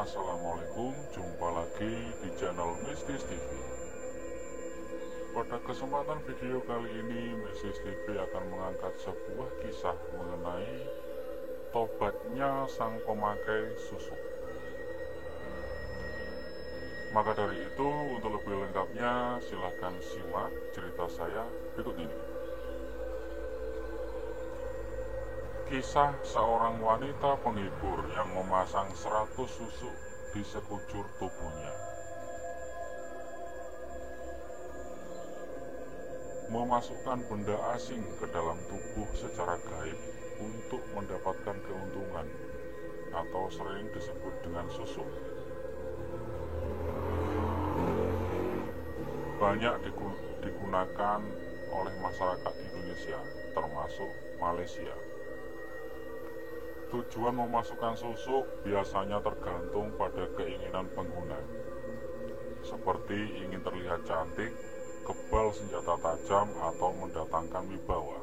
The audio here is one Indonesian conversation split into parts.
Assalamualaikum, jumpa lagi di channel Mistis TV. Pada kesempatan video kali ini, Mistis TV akan mengangkat sebuah kisah mengenai tobatnya sang pemakai susuk. Maka dari itu, untuk lebih lengkapnya, silahkan simak cerita saya berikut ini. Kisah seorang wanita penghibur yang memasang 100 susuk di sekujur tubuhnya. Memasukkan benda asing ke dalam tubuh secara gaib untuk mendapatkan keuntungan atau sering disebut dengan susuk. Banyak digunakan oleh masyarakat Indonesia, termasuk Malaysia. Tujuan memasukkan susuk biasanya tergantung pada keinginan pengguna, seperti ingin terlihat cantik, kebal senjata tajam, atau mendatangkan wibawa.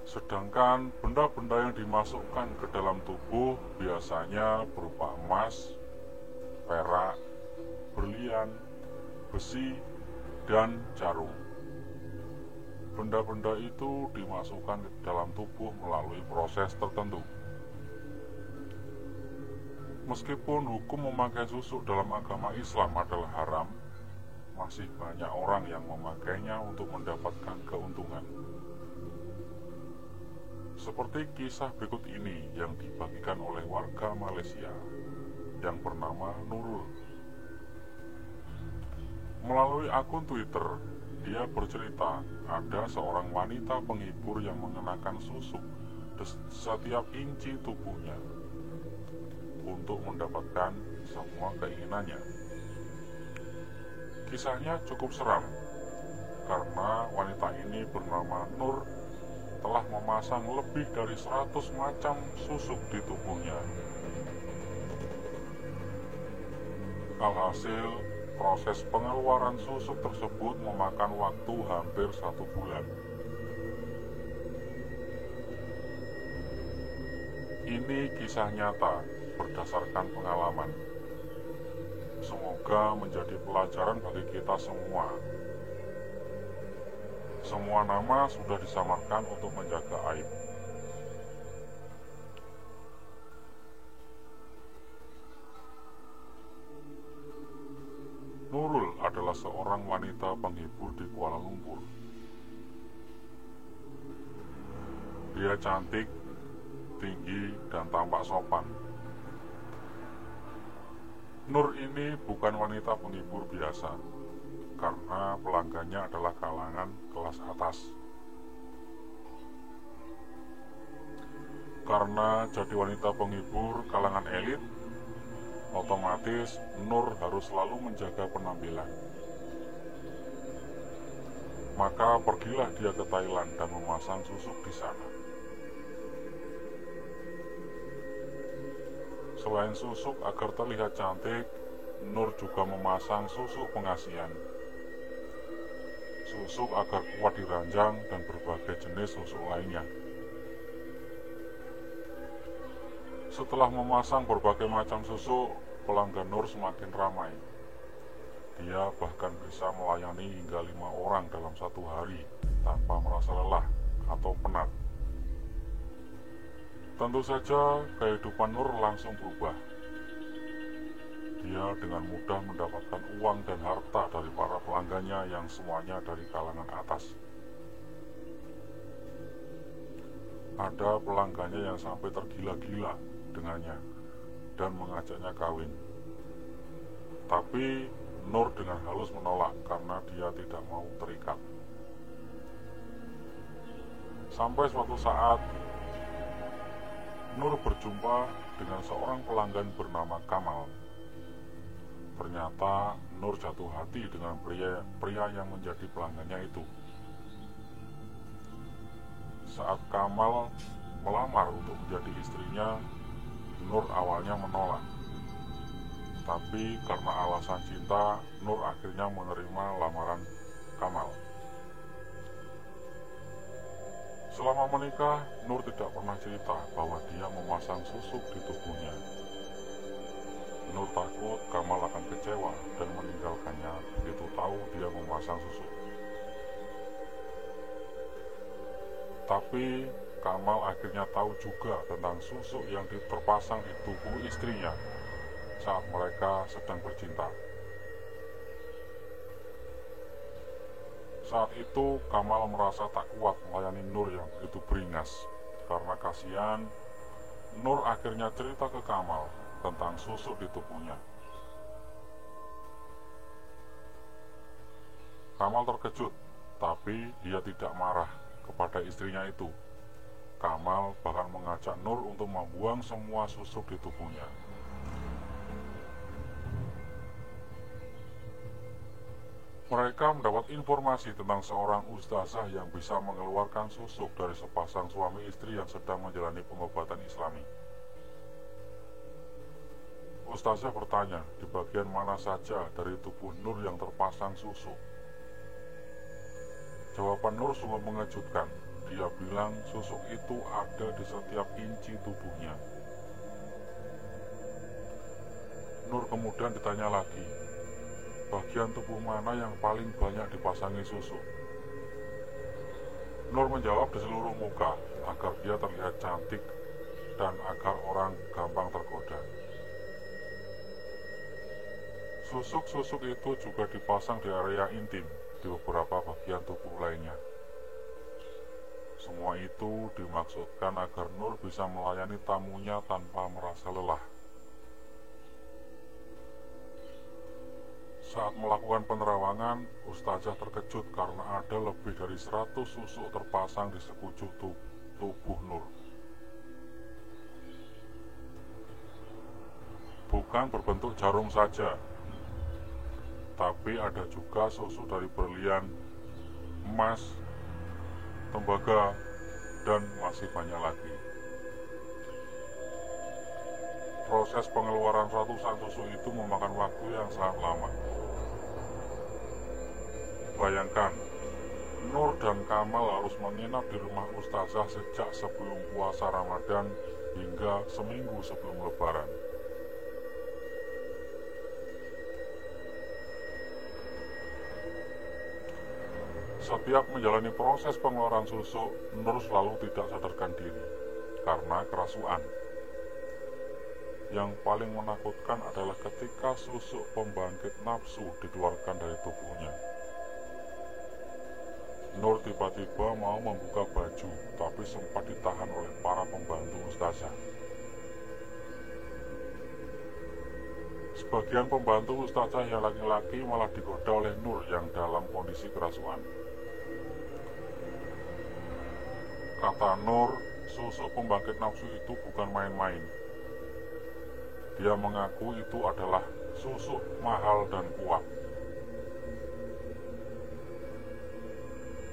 Sedangkan benda-benda yang dimasukkan ke dalam tubuh biasanya berupa emas, perak, berlian, besi, dan jarum. Benda-benda itu dimasukkan ke dalam tubuh melalui proses tertentu. Meskipun hukum memakai susuk dalam agama Islam adalah haram, masih banyak orang yang memakainya untuk mendapatkan keuntungan. Seperti kisah berikut ini yang dibagikan oleh warga Malaysia yang bernama Nurul. Melalui akun Twitter, dia bercerita ada seorang wanita penghibur yang mengenakan susuk di setiap inci tubuhnya untuk mendapatkan semua keinginannya. Kisahnya cukup seram karena wanita ini bernama Nur telah memasang lebih dari 100 macam susuk di tubuhnya. Alhasil, proses pengeluaran susuk tersebut memakan waktu hampir 1 bulan. Ini kisah nyata berdasarkan pengalaman. Semoga menjadi pelajaran bagi kita semua. Semua nama sudah disamarkan untuk menjaga aib. Nurul adalah seorang wanita penghibur di Kuala Lumpur. Dia cantik, tinggi, dan tampak sopan. Nur ini bukan wanita penghibur biasa, karena pelanggannya adalah kalangan kelas atas. Karena jadi wanita penghibur kalangan elit, otomatis Nur harus selalu menjaga penampilan. Maka pergilah dia ke Thailand dan memasang susuk di sana. Selain susuk agar terlihat cantik, Nur juga memasang susuk pengasihan, susuk agar kuat diranjang, dan berbagai jenis susuk lainnya. Setelah memasang berbagai macam susuk, pelanggan Nur semakin ramai. Dia bahkan bisa melayani hingga 5 orang dalam 1 hari tanpa merasa lelah atau penat. Tentu saja kehidupan Nur langsung berubah. Dia dengan mudah mendapatkan uang dan harta dari para pelanggannya yang semuanya dari kalangan atas. Ada pelanggannya yang sampai tergila-gila dengannya dan mengajaknya kawin. Tapi Nur dengan halus menolak karena dia tidak mau terikat. Sampai suatu saat Nur berjumpa dengan seorang pelanggan bernama Kamal. Ternyata Nur jatuh hati dengan pria yang menjadi pelanggannya itu. Saat Kamal melamar untuk menjadi istrinya, Nur awalnya menolak. Tapi karena alasan cinta, Nur akhirnya menerima lamaran Kamal. Selama menikah, Nur tidak pernah cerita bahwa dia memasang susuk di tubuhnya. Nur takut Kamal akan kecewa dan meninggalkannya begitu tahu dia memasang susuk. Tapi Kamal akhirnya tahu juga tentang susuk yang terpasang di tubuh istrinya saat mereka sedang bercinta. Saat itu Kamal merasa tak kuat melayani Nur yang begitu beringas. Karena kasihan, Nur akhirnya cerita ke Kamal tentang susuk di tubuhnya. Kamal terkejut, tapi dia tidak marah kepada istrinya itu. Kamal bahkan mengajak Nur untuk membuang semua susuk di tubuhnya. Mereka mendapat informasi tentang seorang ustazah yang bisa mengeluarkan susuk dari sepasang suami istri yang sedang menjalani pengobatan Islami. Ustazah bertanya di bagian mana saja dari tubuh Nur yang terpasang susuk. Jawaban Nur sungguh mengejutkan. Dia bilang susuk itu ada di setiap inci tubuhnya. Nur kemudian ditanya lagi, bagian tubuh mana yang paling banyak dipasangi susuk? Nur menjawab di seluruh muka agar dia terlihat cantik dan agar orang gampang tergoda. Susuk-susuk itu juga dipasang di area intim di beberapa bagian tubuh lainnya. Semua itu dimaksudkan agar Nur bisa melayani tamunya tanpa merasa lelah. Saat melakukan penerawangan, ustazah terkejut karena ada lebih dari 100 susuk terpasang di sekujur tubuh Nur. Bukan berbentuk jarum saja, tapi ada juga susuk dari berlian, emas, tembaga, dan masih banyak lagi. Proses pengeluaran ratusan susuk itu memakan waktu yang sangat lama. Bayangkan, Nur dan Kamal harus menginap di rumah ustazah sejak sebelum puasa Ramadan hingga seminggu sebelum Lebaran. Setiap menjalani proses pengeluaran susuk, Nur selalu tidak sadarkan diri karena kerasukan. Yang paling menakutkan adalah ketika susuk pembangkit nafsu dikeluarkan dari tubuhnya. Nur tiba-tiba mau membuka baju, tapi sempat ditahan oleh para pembantu ustazah. Sebagian pembantu ustazah yang laki-laki malah digoda oleh Nur yang dalam kondisi kerasukan. Kata Nur, susuk pembangkit nafsu itu bukan main-main. Dia mengaku itu adalah susuk mahal dan kuat.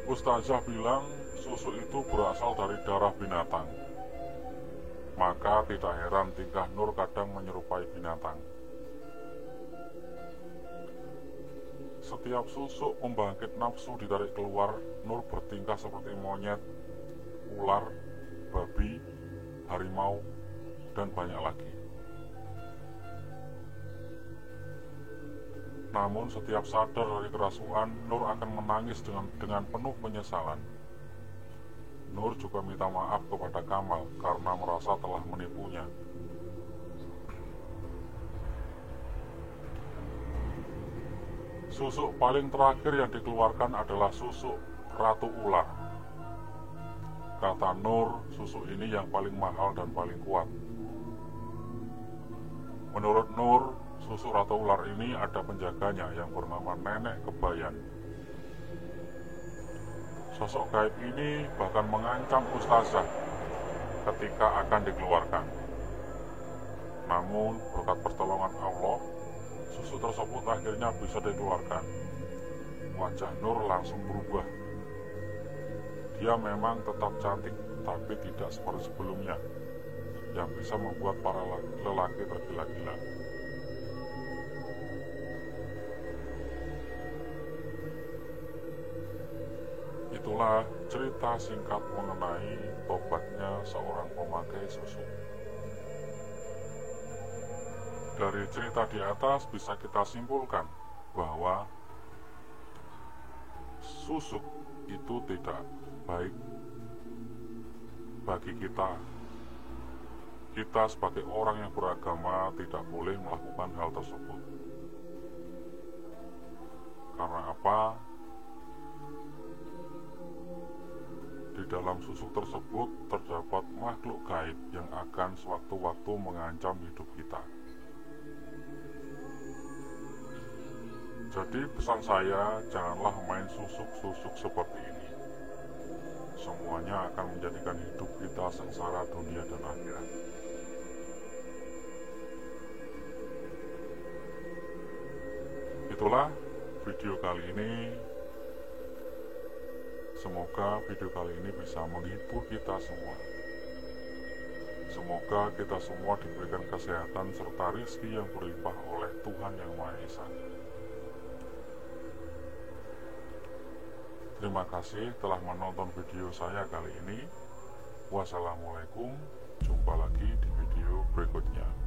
Ustazah bilang susuk itu berasal dari darah binatang. Maka tidak heran tingkah Nur kadang menyerupai binatang. Setiap susuk pembangkit nafsu ditarik keluar, Nur bertingkah seperti monyet, ular, babi, harimau, dan banyak lagi. Namun setiap sadar dari kerasukan, Nur akan menangis dengan penuh penyesalan. Nur juga minta maaf kepada Kamal karena merasa telah menipunya. Susuk paling terakhir yang dikeluarkan adalah susuk ratu ular. Kata Nur, susuk ini yang paling mahal dan paling kuat. Menurut Nur, susuk ratu ular ini ada penjaganya yang bernama Nenek Kebayan. Sosok gaib ini bahkan mengancam ustazah ketika akan dikeluarkan. Namun berkat pertolongan Allah, susuk tersebut akhirnya bisa dikeluarkan. Wajah Nur langsung berubah. Dia memang tetap cantik, tapi tidak seperti sebelumnya, yang bisa membuat para lelaki tergila-gila. Itulah Sebuah cerita singkat mengenai tobatnya seorang pemakai susuk. Dari cerita di atas bisa kita simpulkan bahwa susuk itu tidak baik bagi kita. Kita sebagai orang yang beragama tidak boleh melakukan hal tersebut. Karena apa? Di dalam susuk tersebut terdapat makhluk gaib yang akan sewaktu-waktu mengancam hidup kita. Jadi pesan saya, janganlah main susuk-susuk seperti ini. Semuanya akan menjadikan hidup kita sengsara dunia dan akhirat. Itulah video kali ini. Semoga video kali ini bisa menghibur kita semua. Semoga kita semua diberikan kesehatan serta rezeki yang berlimpah oleh Tuhan Yang Maha Esa. Terima kasih telah menonton video saya kali ini. Wassalamualaikum. Jumpa lagi di video berikutnya.